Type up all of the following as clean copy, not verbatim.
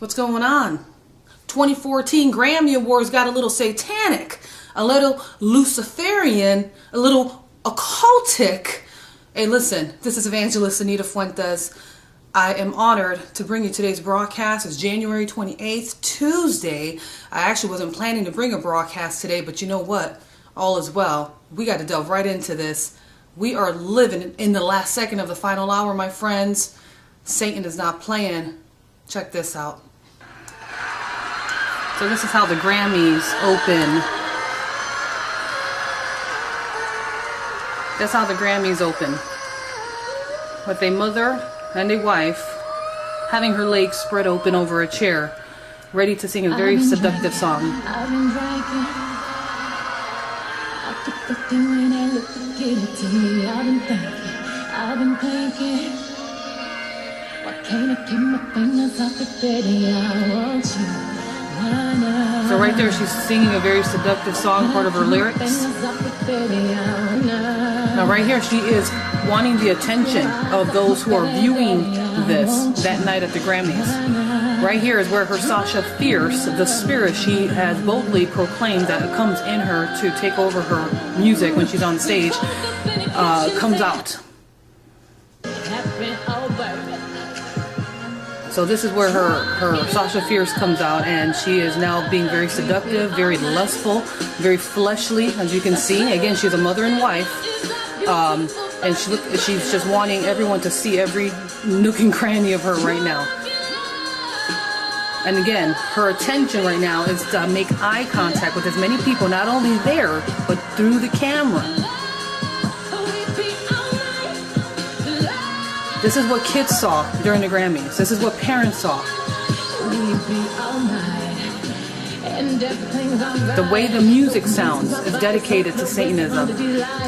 What's going on? 2014 Grammy Awards got a little satanic, a little Luciferian, a little occultic. Hey, listen, this is Evangelist Anita Fuentes. I am honored to bring you today's broadcast. It's January 28th, Tuesday. I actually wasn't planning to bring a broadcast today, but you know what? All is well. We got to delve right into this. We are living in the last second of the final hour, my friends. Satan is not playing. Check this out. So this is how the Grammys open. That's how the Grammys open. With a mother and a wife having her legs spread open over a chair, ready to sing a very seductive song. I've been drinking. I took the thing when I looked to give it to me. I've been thinking. I've been thinking. Why can't I keep my fingers off the baby? I want you. So right there she's singing a very seductive song, part of her lyrics. Now right here she is wanting the attention of those who are viewing this that night at the Grammys. Right here is where her Sasha Fierce, the spirit she has boldly proclaimed that comes in her to take over her music when she's on stage, comes out. So this is where her Sasha Fierce comes out, and she is now being very seductive, very lustful, very fleshly, as you can see. Again, she's a mother and wife, and she's just wanting everyone to see every nook and cranny of her right now. And again, her attention right now is to make eye contact with as many people, not only there, but through the camera. This is what kids saw during the Grammys. This is what parents saw. The way the music sounds is dedicated to Satanism.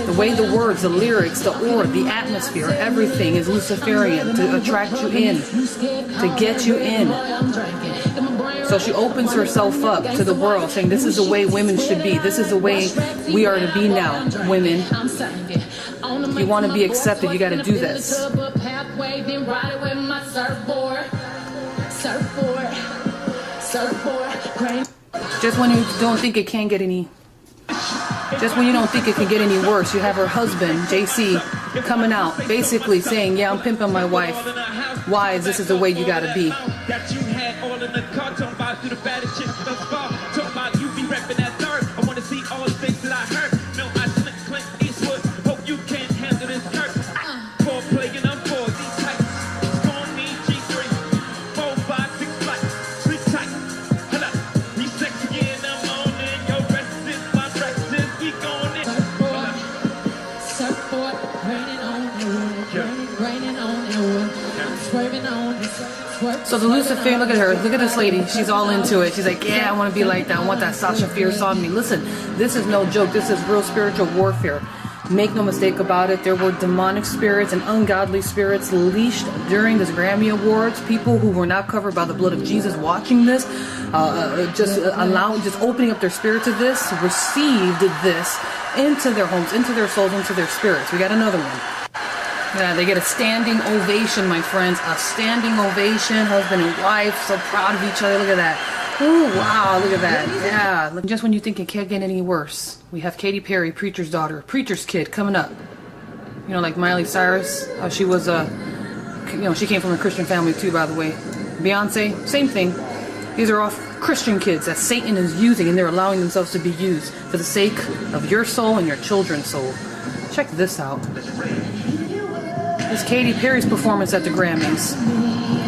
The way the words, the lyrics, the aura, the atmosphere, everything is Luciferian to attract you in, to get you in. So she opens herself up to the world, saying this is the way women should be. This is the way we are to be now, women. If you want to be accepted, you got to do this. Just when you don't think it can get any, just when you don't think it can get any worse, you have her husband, JC, coming out, basically saying, yeah, I'm pimping my wife. Why? This is the way you got to be. So the Luciferian, look at her, look at this lady, she's all into it. She's like, yeah, I want to be like that, I want that Sasha Fierce on me. Listen, this is no joke, this is real spiritual warfare. Make no mistake about it, there were demonic spirits and ungodly spirits leashed during this Grammy Awards. People who were not covered by the blood of Jesus watching this, just opening up their spirit to this, received this into their homes, into their souls, into their spirits. We got another one. Yeah, they get a standing ovation, my friends. A standing ovation, husband and wife, so proud of each other. Look at that. Oh, wow, look at that. Yeah, just when you think it can't get any worse, we have Katy Perry, preacher's daughter, preacher's kid, coming up. You know, like Miley Cyrus. She was she came from a Christian family too, by the way. Beyonce, same thing. These are all Christian kids that Satan is using, and they're allowing themselves to be used for the sake of your soul and your children's soul. Check this out. This is Katy Perry's performance at the Grammys.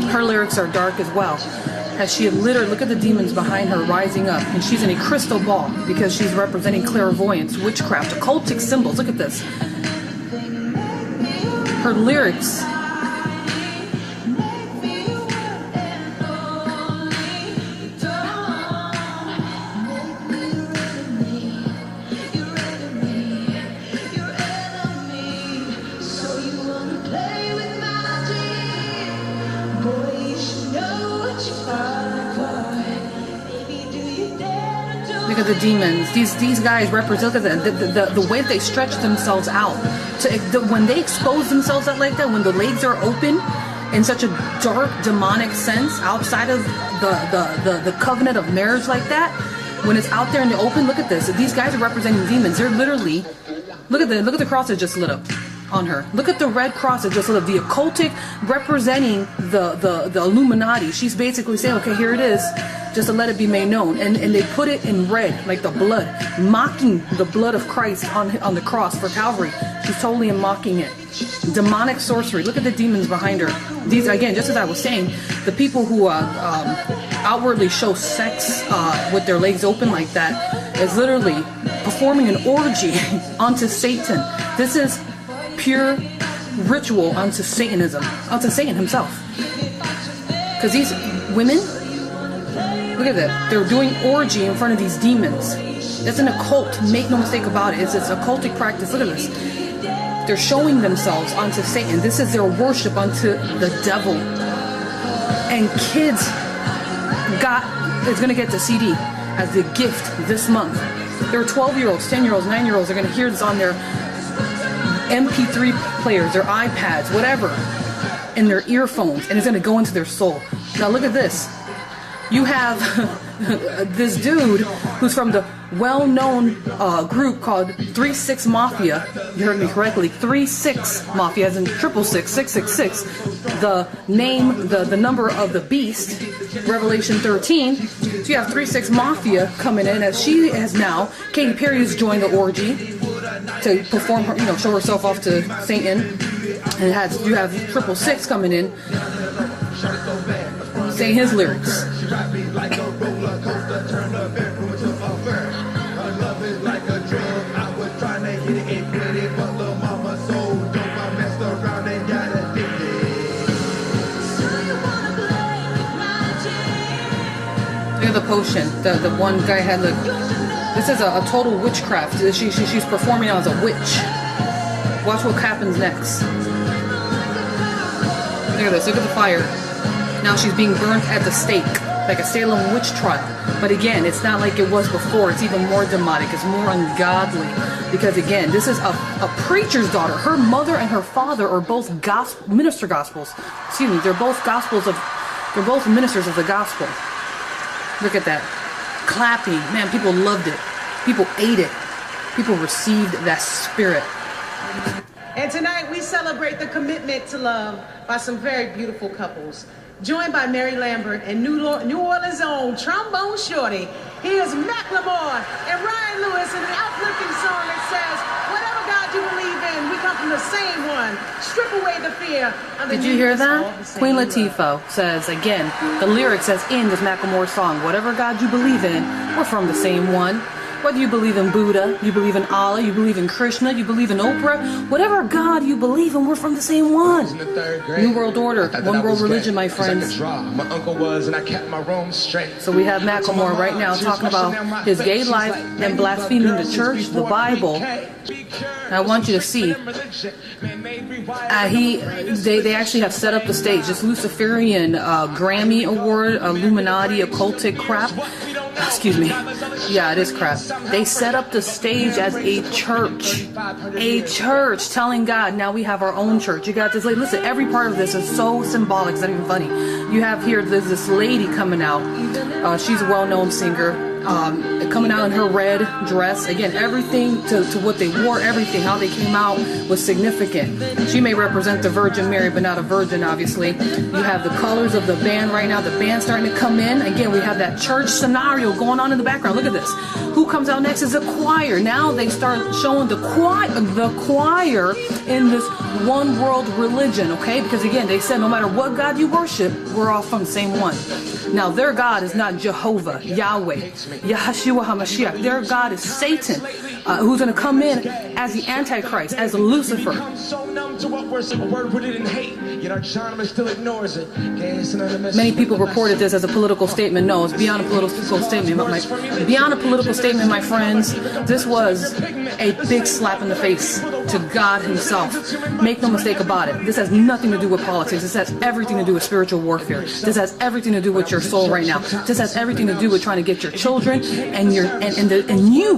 Her lyrics are dark as well. As she literally, look at the demons behind her rising up, and she's in a crystal ball because she's representing clairvoyance, witchcraft, occultic symbols. Look at this. Her lyrics. Look at the demons. These guys represent the way they stretch themselves out. When they expose themselves out like that, when the legs are open, in such a dark, demonic sense, outside of the covenant of marriage like that, when it's out there in the open, look at this. These guys are representing demons. They're literally, look at the cross that just lit up on her. Look at the red cross that just lit up. The occultic representing the Illuminati. She's basically saying, okay, here it is, just to let it be made known. And they put it in red, like the blood, mocking the blood of Christ on the cross for Calvary. She's totally mocking it. Demonic sorcery. Look at the demons behind her. These, again, just as I was saying, the people who outwardly show sex with their legs open like that is literally performing an orgy onto Satan. This is pure ritual unto Satanism, unto Satan himself. Because these women, look at that, they're doing orgy in front of these demons. It's an occult, make no mistake about it. It's this occultic practice. Look at this. They're showing themselves unto Satan. This is their worship unto the devil. And kids is going to get the CD as the gift this month. There are 12-year-olds, 10-year-olds, 9-year-olds are going to hear this on their MP3 players, their iPads, whatever, in their earphones, and it's going to go into their soul. Now look at this. You have this dude who's from the well-known group called 3-6 Mafia. You heard me correctly. 3-6 Mafia, as in 666, 666. The name, the number of the beast, Revelation 13. So you have 3-6 Mafia coming in, as she has now. Katy Perry has joined the orgy to perform her, show herself off to Satan. And you have 666 coming in, saying his lyrics. Look at the potion. The one guy had this is a total witchcraft. She's performing as a witch. Watch what happens next. Look at this. Look at the fire. Now she's being burnt at the stake, like a Salem witch trial. But again, it's not like it was before. It's even more demonic. It's more ungodly. Because again, this is a preacher's daughter. Her mother and her father are both minister gospels. Excuse me. They're both ministers of the gospel. Look at that. Clapping. Man, people loved it. People ate it. People received that spirit. And tonight we celebrate the commitment to love by some very beautiful couples. Joined by Mary Lambert and New Orleans' own trombone shorty. Here's Macklemore and Ryan Lewis in the uplifting song that says, whatever God you believe in, we come from the same one. Strip away the fear. Did you hear that? Queen Latifah says, again, the lyric says in this Macklemore song, whatever God you believe in, we're from the same one. Whether you believe in Buddha, you believe in Allah, you believe in Krishna, you believe in Oprah, whatever God you believe in, we're from the same one. New World Order, one world religion, my friends. My uncle was, and I kept my room straight. So we have Macklemore right now talking about his gay life and blaspheming the church, the Bible. I want you to see. They actually have set up the stage. This Luciferian Grammy Award, Illuminati, occultic crap. Excuse me. Yeah, it is crap. They set up the stage as a church. A church telling God, now we have our own church. You got this. Listen, every part of this is so symbolic. It's not even funny. You have here, there's this lady coming out. She's a well-known singer. Coming out in her red dress. Again, everything to what they wore, everything, how they came out was significant. She may represent the Virgin Mary, but not a virgin, obviously. You have the colors of the band right now. The band's starting to come in. Again, we have that church scenario going on in the background. Look at this. Who comes out next is a choir. Now they start showing the choir in this one world religion, okay? Because again, they said no matter what God you worship, we're all from the same one. Now, their God is not Jehovah, Yahweh, Yahshua HaMashiach. Their God is Satan, who's going to come in as the Antichrist, as Lucifer. Many people reported this as a political statement. No, it's beyond a political statement. Beyond a political statement, my friends, this was a big slap in the face to God himself. Make no mistake about it. This has nothing to do with politics. This has everything to do with spiritual warfare. This has everything to do with your soul right now. This has everything to do with trying to get your children and you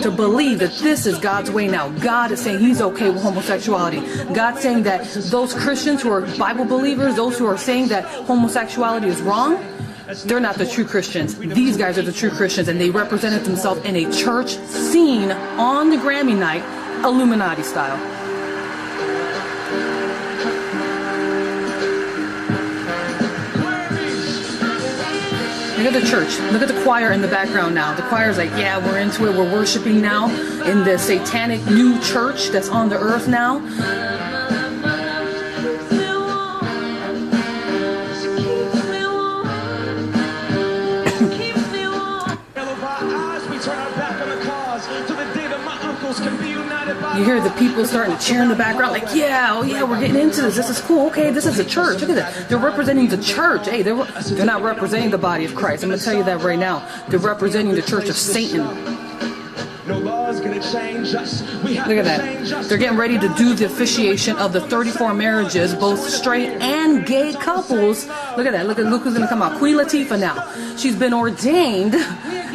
to believe that this is God's way now. God is saying he's okay with homosexuality. God's saying that those Christians who are Bible believers, those who are saying that homosexuality is wrong, they're not the true Christians. These guys are the true Christians, and they represented themselves in a church scene on the Grammy night, Illuminati style. Look at the church. Look at the choir in the background now. The choir's like, yeah, we're into it. We're worshiping now in the satanic new church that's on the earth now. You hear the people starting to cheer in the background, like, yeah, oh yeah, we're getting into this. This is cool. Okay, this is the church. Look at that. They're representing the church. Hey, they're not representing the body of Christ. I'm going to tell you that right now. They're representing the church of Satan. Look at that. They're getting ready to do the officiation of the 34 marriages, both straight and gay couples. Look at that. Look who's going to come out. Queen Latifah now. She's been ordained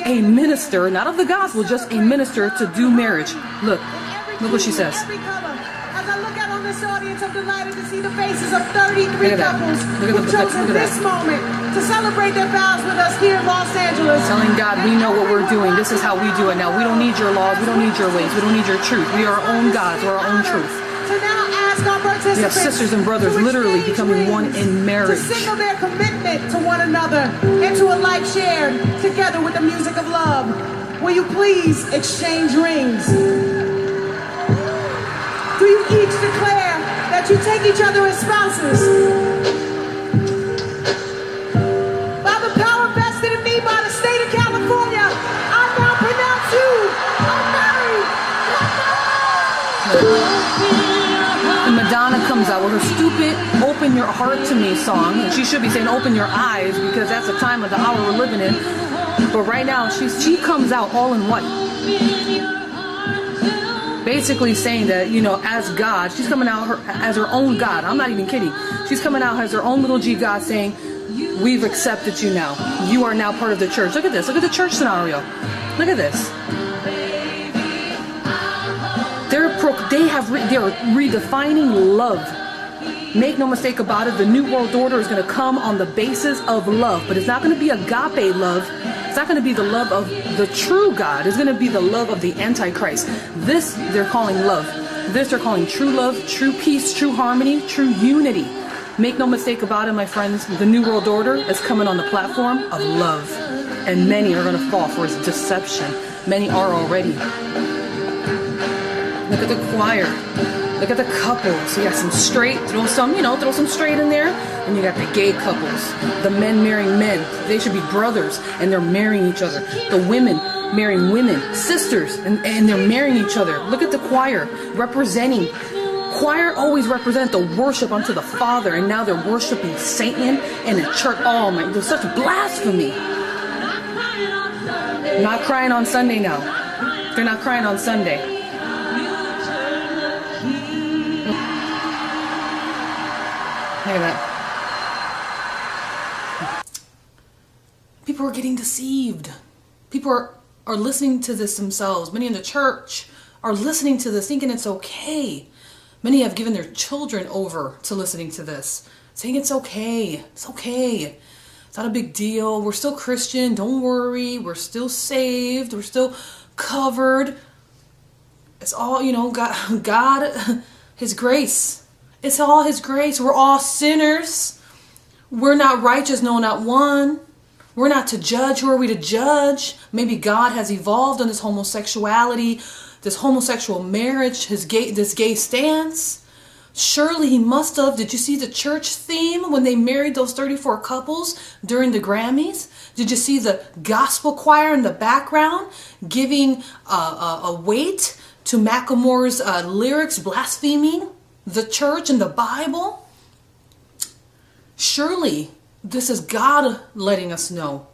a minister, not of the gospel, just a minister to do marriage. Look what she says. As I look out on this audience, I'm delighted to see the faces of 33 couples who've chosen this moment to celebrate their vows with us here in Los Angeles. Telling God, we know what we're doing. This is how we do it now. We don't need your laws. We don't need your ways. We don't need your truth. We are our own gods. We're our own truth. To now ask our participants, we have sisters and brothers literally becoming one in marriage. To signal their commitment to one another and to a life shared together with the music of love. Will you please exchange rings? Do you each declare that you take each other as spouses? By the power vested in me by the state of California, I now pronounce you a married couple. And Madonna comes out with her stupid "Open Your Heart to Me" song. And she should be saying "Open Your Eyes" because that's the time of the hour we're living in. But right now, she comes out all in white. Basically saying that, you know, as God, she's coming out as her own God. I'm not even kidding. She's coming out as her own little G God saying, we've accepted you now. You are now part of the church. Look at this. Look at the church scenario. Look at this. They're redefining love. Make no mistake about it. The New World Order is going to come on the basis of love. But it's not going to be agape love. It's not going to be the love of the true God. It's going to be the love of the Antichrist. This they're calling love. This they're calling true love, true peace, true harmony, true unity. Make no mistake about it, my friends. The New World Order is coming on the platform of love. And many are going to fall for its deception. Many are already. Look at the choir. Look at the couples. You got some straight, throw some straight in there. And you got the gay couples. The men marrying men. They should be brothers and they're marrying each other. The women marrying women, sisters, and they're marrying each other. Look at the choir representing. Choir always represent the worship unto the Father, and now they're worshiping Satan in a church. Oh my, there's such blasphemy. Not crying on Sunday now. They're not crying on Sunday. Look at that. People are getting deceived. People are listening to this themselves. Many in the church are listening to this thinking it's okay. Many have given their children over to listening to this, saying it's okay. It's okay. It's not a big deal. We're still Christian. Don't worry. We're still saved. We're still covered. It's all, God, His grace. It's all His grace. We're all sinners. We're not righteous, no, not one. We're not to judge. Who are we to judge? Maybe God has evolved on this homosexuality, this homosexual marriage, this gay stance. Surely He must have. Did you see the church theme when they married those 34 couples during the Grammys? Did you see the gospel choir in the background giving a weight to Macklemore's lyrics, blaspheming the church and the Bible? Surely this is God letting us know